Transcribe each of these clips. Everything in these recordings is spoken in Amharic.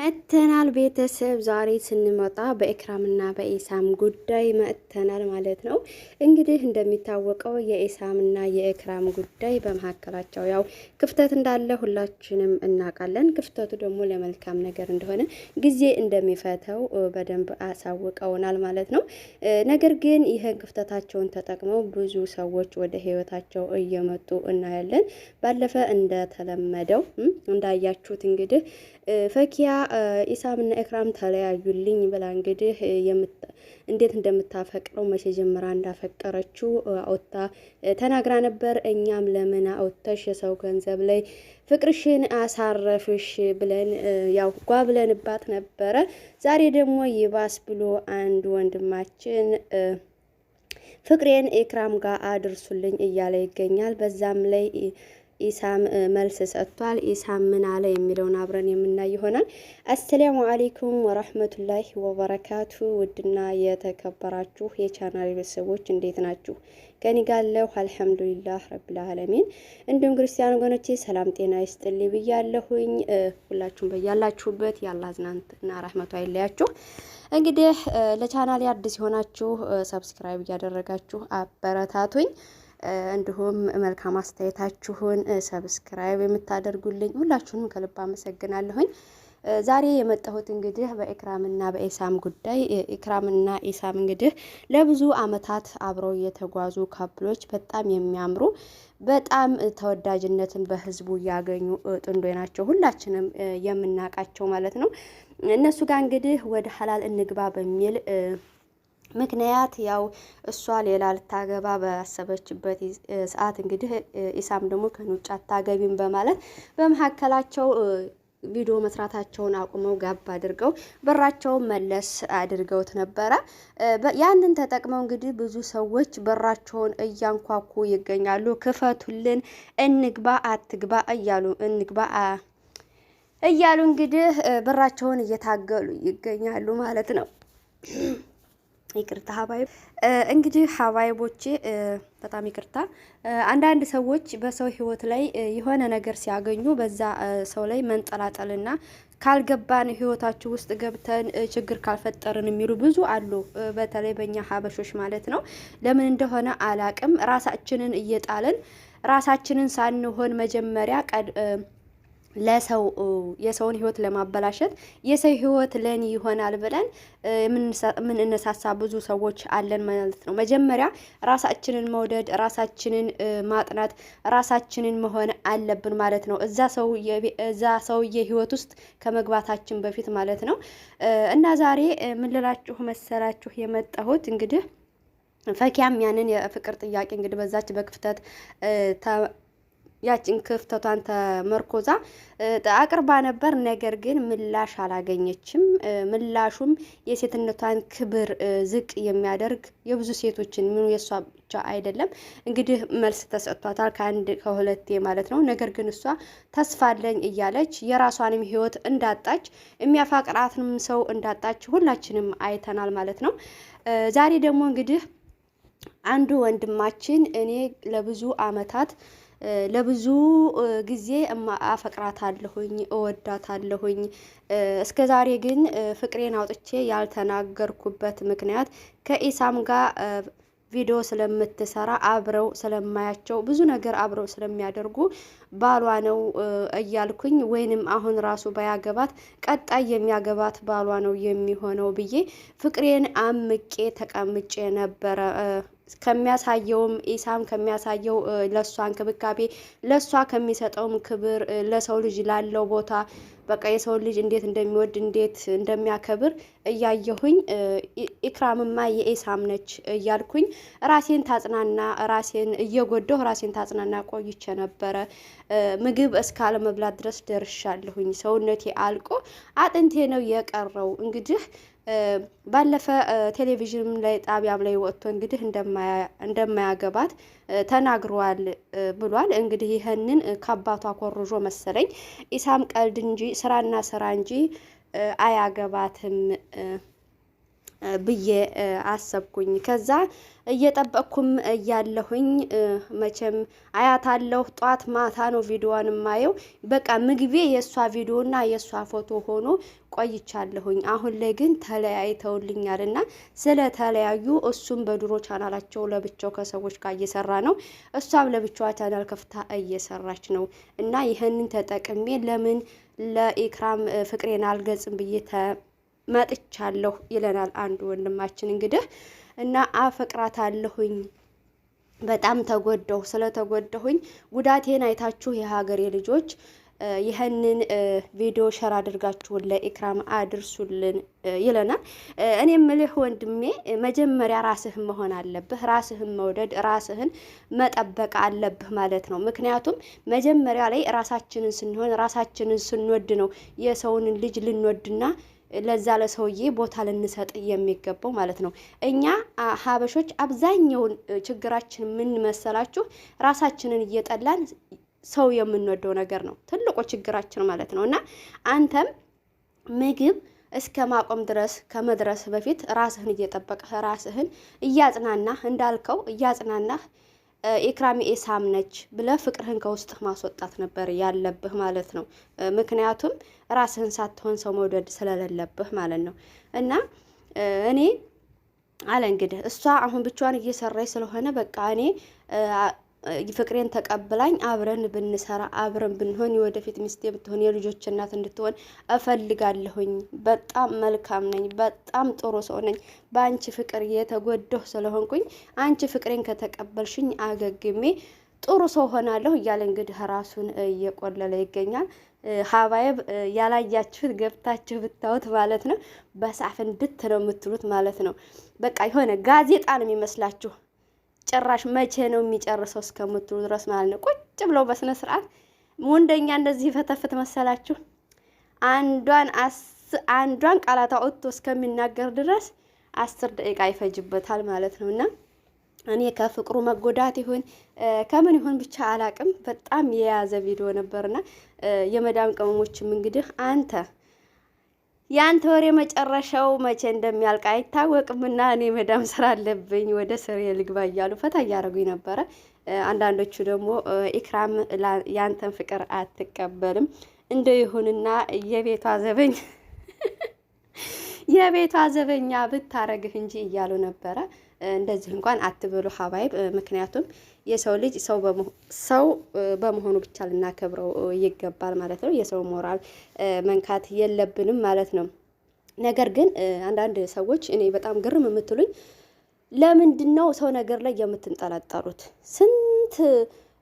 መተናል ቤተሰብ ዛሬ ስንመጣ በኢክራምና በኢሳም ጉዳይ መተናል ማለት ነው። እንግዲህ እንደሚታወቀው የኢሳምና የኢክራም ጉዳይ በመካከላቸው ያው ክፍተት እንዳለ ሁላችንም እናውቃለን። ክፍተቱ ደግሞ ለመልካም ነገር እንደሆነ ጊዜ እንደሚፈተው በደንብ አሳውቀውናል ማለት ነው። ነገር ግን ይህን ክፍተታቸውን ተጠቅመው ብዙ ሰዎች ወደ ህይወታቸው እየመጡ እናያለን። ባለፈ እንደተለመደው እንዳያችሁት እንግዲህ ፈኪያ ኢሳምና ኢክራም ተለያዩልኝ ብላ እንግዲህ እንዴት እንደምታፈቅረው መቼ ጀምራ እንዳፈቀረችው አውጥታ ተናግራ ነበር። እኛም ለምን አውጥተሽ የሰው ገንዘብ ላይ ፍቅርሽን አሳረፍሽ ብለን ያው ጓ ብለንባት ነበረ። ዛሬ ደግሞ ይባስ ብሎ አንድ ወንድማችን ፍቅሬን ኢክራም ጋር አድርሱልኝ እያለ ይገኛል። በዛም ላይ ኢሳም መልስ ሰጥቷል። ኢሳም ምን አለ የሚለውን አብረን የምናይ ይሆናል። አሰላሙ አለይኩም ወራህመቱላሂ ወበረካቱ። ውድና የተከበራችሁ የቻናል ቤተሰቦች እንዴት ናችሁ? ከኔ ጋር አለሁ አልሐምዱሊላህ ረብል ዓለሚን። እንዲሁም ክርስቲያን ወገኖቼ ሰላም ጤና ይስጥልኝ ብያለሁኝ። ሁላችሁም በያላችሁበት ያላህ ዝናንትና ረህመቱ አይለያችሁ። እንግዲህ ለቻናሌ አዲስ የሆናችሁ ሰብስክራይብ እያደረጋችሁ አበረታቱኝ። እንዲሁም መልካም አስተያየታችሁን ሰብስክራይብ የምታደርጉልኝ ሁላችሁንም ከልብ አመሰግናለሁኝ። ዛሬ የመጣሁት እንግዲህ በኢክራምና በኢሳም ጉዳይ። ኢክራምና ኢሳም እንግዲህ ለብዙ አመታት አብረው የተጓዙ ካፕሎች፣ በጣም የሚያምሩ በጣም ተወዳጅነትን በህዝቡ ያገኙ ጥንዶች ናቸው። ሁላችንም የምናውቃቸው ማለት ነው። እነሱ ጋር እንግዲህ ወደ ሐላል እንግባ በሚል ምክንያት ያው እሷ ሌላ ልታገባ ባሰበችበት ሰዓት እንግዲህ ኢሳም ደግሞ ከኑጫ አታገቢም በማለት በመሀከላቸው ቪዲዮ መስራታቸውን አቁመው ጋብ አድርገው በራቸውን መለስ አድርገውት ነበረ። ያንን ተጠቅመው እንግዲህ ብዙ ሰዎች በራቸውን እያንኳኩ ይገኛሉ። ክፈቱልን፣ እንግባ አትግባ እያሉ እንግዲህ በራቸውን እየታገሉ ይገኛሉ ማለት ነው። ይቅርታ ሀባይ እንግዲህ ሀባይቦቼ በጣም ይቅርታ። አንዳንድ ሰዎች በሰው ህይወት ላይ የሆነ ነገር ሲያገኙ በዛ ሰው ላይ መንጠላጠልና ካልገባን ህይወታችሁ ውስጥ ገብተን ችግር ካልፈጠርን የሚሉ ብዙ አሉ። በተለይ በእኛ ሀበሾች ማለት ነው። ለምን እንደሆነ አላቅም። ራሳችንን እየጣልን ራሳችንን ሳንሆን መጀመሪያ ለሰው የሰውን ህይወት ለማበላሸት የሰው ህይወት ለኔ ይሆናል ብለን ምን እነሳሳ ብዙ ሰዎች አለን ማለት ነው። መጀመሪያ ራሳችንን መውደድ፣ ራሳችንን ማጥናት፣ ራሳችንን መሆን አለብን ማለት ነው። እዛ ሰውዬ ህይወት ውስጥ ከመግባታችን በፊት ማለት ነው። እና ዛሬ ምን ልላችሁ መሰላችሁ የመጣሁት እንግዲህ ፈኪያም ያንን የፍቅር ጥያቄ እንግዲህ በዛች በክፍተት ያችን ክፍተቷን ተመርኮዛ አቅርባ ነበር። ነገር ግን ምላሽ አላገኘችም። ምላሹም የሴትነቷን ክብር ዝቅ የሚያደርግ የብዙ ሴቶችን ምኑ የሷ ብቻ አይደለም እንግዲህ መልስ ተሰጥቷታል፣ ከአንድ ከሁለቴ ማለት ነው። ነገር ግን እሷ ተስፋ አለኝ እያለች የራሷንም ህይወት እንዳጣች የሚያፋቅራትንም ሰው እንዳጣች ሁላችንም አይተናል ማለት ነው። ዛሬ ደግሞ እንግዲህ አንዱ ወንድማችን እኔ ለብዙ አመታት ለብዙ ጊዜ አፈቅራታለሁኝ፣ እወዳታለሁኝ። እስከ ዛሬ ግን ፍቅሬን አውጥቼ ያልተናገርኩበት ምክንያት ከኢሳም ጋር ቪዲዮ ስለምትሰራ አብረው ስለማያቸው ብዙ ነገር አብረው ስለሚያደርጉ ባሏ ነው እያልኩኝ ወይንም አሁን ራሱ ባያገባት ቀጣይ የሚያገባት ባሏ ነው የሚሆነው ብዬ ፍቅሬን አምቄ ተቀምጬ ነበረ። ከሚያሳየውም ኢሳም ከሚያሳየው ለሷ እንክብካቤ ለሷ ከሚሰጠውም ክብር ለሰው ልጅ ላለው ቦታ በቃ የሰው ልጅ እንዴት እንደሚወድ እንዴት እንደሚያከብር እያየሁኝ ኢክራምማ የኢሳም ነች እያልኩኝ ራሴን ታጽናና ራሴን እየጎዳሁ ራሴን ታጽናና ቆይቼ ነበረ። ምግብ እስካለ መብላት ድረስ ደርሻለሁኝ። ሰውነቴ አልቆ አጥንቴ ነው የቀረው። እንግዲህ ባለፈ ቴሌቪዥን ላይ ጣቢያም ላይ ወጥቶ እንግዲህ እንደማያገባት ተናግሯል ብሏል። እንግዲህ ይህንን ከአባቷ ኮርጆ መሰለኝ ኢሳም ቀልድ እንጂ ስራና ስራ እንጂ አያገባትም ብዬ አሰብኩኝ። ከዛ እየጠበቅኩም እያለሁኝ መቼም አያታለሁ ጧት ማታ ነው ቪዲዮዋን ማየው። በቃ ምግቤ የእሷ ቪዲዮና የእሷ ፎቶ ሆኖ ቆይቻለሁኝ። አሁን ላይ ግን ተለያይተውልኛል እና ስለተለያዩ እሱም በድሮ ቻናላቸው ለብቻው ከሰዎች ጋር እየሰራ ነው፣ እሷም ለብቻዋ ቻናል ከፍታ እየሰራች ነው። እና ይህንን ተጠቅሜ ለምን ለኢክራም ፍቅሬን አልገልጽም ብዬ መጥቻለሁ ይለናል አንዱ ወንድማችን እንግዲህ። እና አፈቅራታለሁኝ በጣም ተጎዳሁ። ስለተጎዳሁኝ ጉዳቴን አይታችሁ የሀገሬ ልጆች ይህንን ቪዲዮ ሸር አድርጋችሁን ለኢክራም አድርሱልን ይለናል። እኔ ምልህ ወንድሜ መጀመሪያ ራስህን መሆን አለብህ፣ ራስህን መውደድ፣ ራስህን መጠበቅ አለብህ ማለት ነው። ምክንያቱም መጀመሪያ ላይ ራሳችንን ስንሆን ራሳችንን ስንወድ ነው የሰውን ልጅ ልንወድና ለዛ ለሰውዬ ቦታ ልንሰጥ የሚገባው ማለት ነው። እኛ ሀበሾች አብዛኛውን ችግራችን ምን መሰላችሁ? ራሳችንን እየጠላን ሰው የምንወደው ነገር ነው ትልቁ ችግራችን ማለት ነው። እና አንተም ምግብ እስከ ማቆም ድረስ ከመድረስ በፊት ራስህን እየጠበቅህ ራስህን እያጽናናህ እንዳልከው እያጽናናህ ኢክራም ኢሳም ነች ብለህ ፍቅርህን ከውስጥህ ማስወጣት ነበር ያለብህ ማለት ነው። ምክንያቱም ራስህን ሳትሆን ሰው መውደድ ስለሌለብህ ማለት ነው። እና እኔ አለ እንግዲህ እሷ አሁን ብቻዋን እየሰራች ስለሆነ በቃ እኔ ፍቅሬን ተቀብላኝ አብረን ብንሰራ አብረን ብንሆን የወደፊት ሚስቴ ብትሆን የልጆች እናት እንድትሆን እፈልጋለሁኝ። በጣም መልካም ነኝ፣ በጣም ጥሩ ሰው ነኝ። በአንቺ ፍቅር የተጎዳሁ ስለሆንኩኝ አንቺ ፍቅሬን ከተቀበልሽኝ አገግሜ ጥሩ ሰው ሆናለሁ እያለ እንግዲህ ራሱን እየቆለለ ይገኛል። ሀባይብ ያላያችሁት ገብታችሁ ብታዩት ማለት ነው በሳፍ እንድት ነው የምትሉት ማለት ነው። በቃ የሆነ ጋዜጣ ነው የሚመስላችሁ። ጭራሽ መቼ ነው የሚጨርሰው እስከምትሉ ድረስ ማለት ነው። ቁጭ ብለው በስነ ስርዓት ወንደኛ እንደዚህ ፈተፈት መሰላችሁ። አንዷን ቃላት አውጥቶ እስከሚናገር ድረስ 10 ደቂቃ ይፈጅበታል ማለት ነው። እና እኔ ከፍቅሩ መጎዳት ይሁን ከምን ይሁን ብቻ አላቅም፣ በጣም የያዘ ቪዲዮ ነበርና የመዳም ቅመሞችም እንግዲህ ያንተ ወሬ መጨረሻው መቼ እንደሚያልቅ አይታወቅምና እኔ መዳም ስራ አለብኝ ወደ ስሬ ልግባ እያሉ ፈታ እያደረጉኝ ነበረ። አንዳንዶቹ ደግሞ ኢክራም ያንተን ፍቅር አትቀበልም እንደ ይሁንና የቤቷ ዘበኛ ብታረግህ እንጂ እያሉ ነበረ። እንደዚህ እንኳን አትበሉ ሀባይብ። ምክንያቱም የሰው ልጅ ሰው በመሆኑ ብቻ ልናከብረው ይገባል ማለት ነው። የሰው ሞራል መንካት የለብንም ማለት ነው። ነገር ግን አንዳንድ ሰዎች እኔ በጣም ግርም የምትሉኝ ለምንድን ነው ሰው ነገር ላይ የምትንጠለጠሉት? ስንት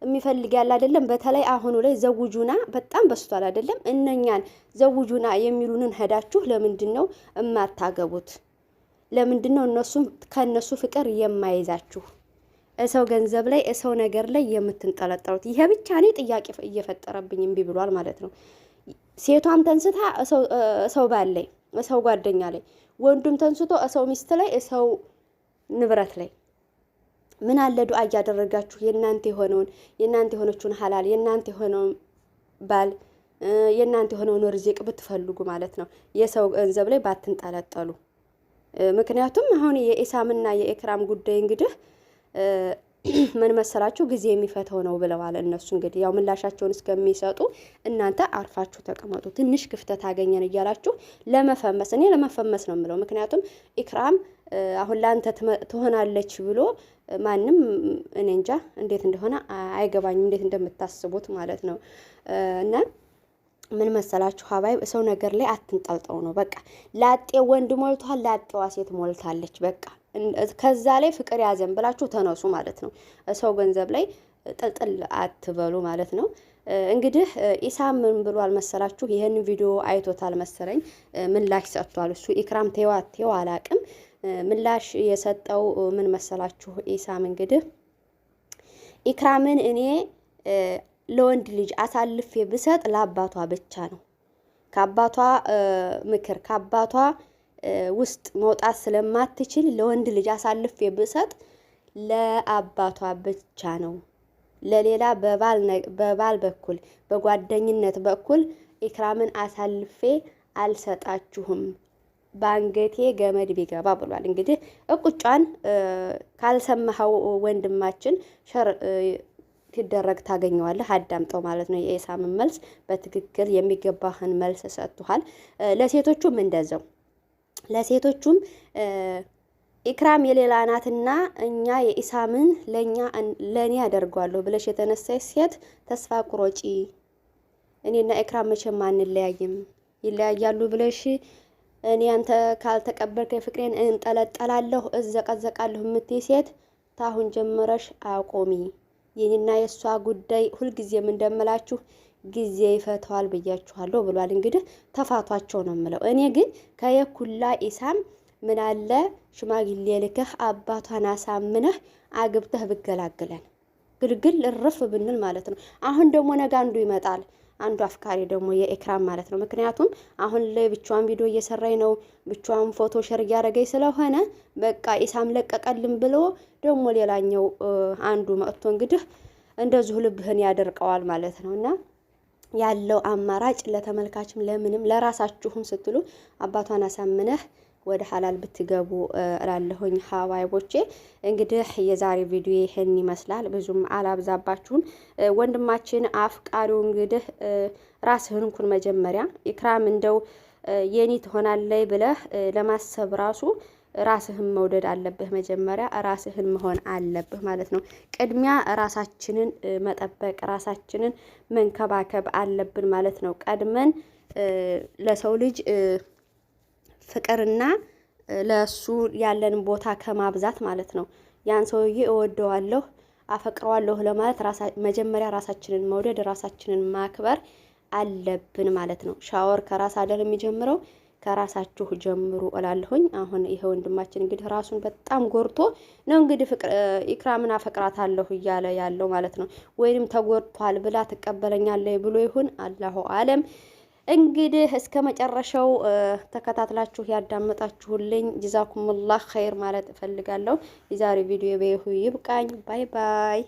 የሚፈልግ ያለ አይደለም። በተለይ አሁኑ ላይ ዘውጁና በጣም በስቷል አይደለም? እነኛን ዘውጁና የሚሉንን ሄዳችሁ ለምንድን ነው የማታገቡት? ለምንድን ነው እነሱም ከነሱ ፍቅር የማይዛችሁ? ሰው ገንዘብ ላይ ሰው ነገር ላይ የምትንጠለጠሉት? ይሄ ብቻ እኔ ጥያቄ እየፈጠረብኝ እምቢ ብሏል ማለት ነው። ሴቷም ተንስታ ሰው ባል ላይ ሰው ጓደኛ ላይ፣ ወንዱም ተንስቶ ሰው ሚስት ላይ ሰው ንብረት ላይ ምን አለ ዱአ እያደረጋችሁ የእናንተ የሆነችውን ሐላል የእናንተ የሆነውን ባል የእናንተ የሆነውን ርዝቅ ብትፈልጉ ማለት ነው። የሰው ገንዘብ ላይ ባትንጠለጠሉ። ምክንያቱም አሁን የኢሳምና የኢክራም ጉዳይ እንግዲህ ምን መሰላችሁ ጊዜ የሚፈተው ነው ብለዋል እነሱ። እንግዲህ ያው ምላሻቸውን እስከሚሰጡ እናንተ አርፋችሁ ተቀመጡ። ትንሽ ክፍተት አገኘን እያላችሁ ለመፈመስ፣ እኔ ለመፈመስ ነው የምለው። ምክንያቱም ኢክራም አሁን ላንተ ትሆናለች ብሎ ማንም እኔ እንጃ እንዴት እንደሆነ አይገባኝም፣ እንዴት እንደምታስቡት ማለት ነው። እና ምን መሰላችሁ ሀባይ ሰው ነገር ላይ አትንጠልጠው ነው በቃ። ላጤ ወንድ ሞልቷል፣ ላጤዋ ሴት ሞልታለች። በቃ ከዛ ላይ ፍቅር ያዘን ብላችሁ ተነሱ ማለት ነው። ሰው ገንዘብ ላይ ጥልጥል አትበሉ ማለት ነው። እንግዲህ ኢሳም ምን ብሏል መሰላችሁ? ይሄን ቪዲዮ አይቶታል መሰለኝ፣ ምላሽ ሰጥቷል እሱ። ኢክራም ተው አላቅም ምላሽ የሰጠው ምን መሰላችሁ? ኢሳም እንግዲህ ኢክራምን እኔ ለወንድ ልጅ አሳልፌ ብሰጥ ለአባቷ ብቻ ነው። ከአባቷ ምክር ከአባቷ ውስጥ መውጣት ስለማትችል ለወንድ ልጅ አሳልፌ ብሰጥ ለአባቷ ብቻ ነው። ለሌላ በባል በኩል በጓደኝነት በኩል ኢክራምን አሳልፌ አልሰጣችሁም ባንገቴ ገመድ ቢገባ ብሏል። እንግዲህ እቁጫን ካልሰማኸው ወንድማችን ሸር ሲደረግ ታገኘዋለህ። አዳምጠው ማለት ነው። የኢሳምን መልስ በትክክል የሚገባህን መልስ ሰጥቷል። ለሴቶቹም እንደዛው ለሴቶቹም ኢክራም የሌላ ናትና እኛ የኢሳምን ለኔ አደርገዋለሁ ብለሽ የተነሳሽ ሴት ተስፋ ቁረጪ። እኔና ኢክራም መቼም አንለያይም። ይለያያሉ ብለሽ እኔ አንተ ካልተቀበልከኝ ፍቅሬን እንጠለጠላለሁ እዘቀዘቃለሁ የምትይ ሴት ታሁን ጀምረሽ አቆሚ። የኔና የሷ ጉዳይ ሁልጊዜም እንደምላችሁ ጊዜ ይፈታዋል ብያችኋለሁ ብሏል። እንግዲህ ተፋቷቸው ነው የምለው። እኔ ግን ከየኩላ ኢሳም ምን አለ ሽማግሌ ልከህ አባቷን አሳምነህ አግብተህ ብገላግለን ግልግል እርፍ ብንል ማለት ነው። አሁን ደግሞ ነገ አንዱ ይመጣል። አንዱ አፍቃሪ ደግሞ የኢክራም ማለት ነው። ምክንያቱም አሁን ላይ ብቻዋን ቪዲዮ እየሰራኝ ነው፣ ብቻዋን ፎቶ ሸር እያደረገኝ ስለሆነ በቃ ኢሳም ለቀቀልን ብሎ ደግሞ ሌላኛው አንዱ መጥቶ እንግዲህ እንደዚሁ ልብህን ያደርቀዋል ማለት ነው። እና ያለው አማራጭ ለተመልካችም ለምንም ለራሳችሁም ስትሉ አባቷን አሳምነህ ወደ ሐላል ብትገቡ እላለሁኝ። ሀባይቦቼ እንግዲህ የዛሬ ቪዲዮ ይሄን ይመስላል። ብዙም አላብዛባችሁም። ወንድማችን አፍቃሪው እንግዲህ ራስህን ኩን መጀመሪያ ኢክራም እንደው የኔ ትሆናለች ብለህ ለማሰብ ራስህን መውደድ አለብህ። መጀመሪያ ራስህን መሆን አለብህ ማለት ነው። ቅድሚያ ራሳችንን መጠበቅ ራሳችንን መንከባከብ አለብን ማለት ነው። ቀድመን ለሰው ልጅ ፍቅርና ለሱ ያለን ቦታ ከማብዛት ማለት ነው። ያን ሰውዬ እወደዋለሁ አፈቅረዋለሁ ለማለት መጀመሪያ ራሳችንን መውደድ ራሳችንን ማክበር አለብን ማለት ነው። ሻወር ከራስ አይደል የሚጀምረው? ከራሳችሁ ጀምሩ እላለሁኝ። አሁን ይሄ ወንድማችን እንግዲህ ራሱን በጣም ጎርቶ ነው እንግዲህ ኢክራምን አፈቅራታለሁ እያለ ያለው ማለት ነው። ወይንም ተጎድቷል ብላ ትቀበለኛለች ብሎ ይሁን አላሁ አለም። እንግዲህ እስከ መጨረሻው ተከታትላችሁ ያዳመጣችሁልኝ ጀዛኩሙላህ ኸይር ማለት እፈልጋለሁ። የዛሬ ቪዲዮ በይሁ ይብቃኝ። ባይ ባይ።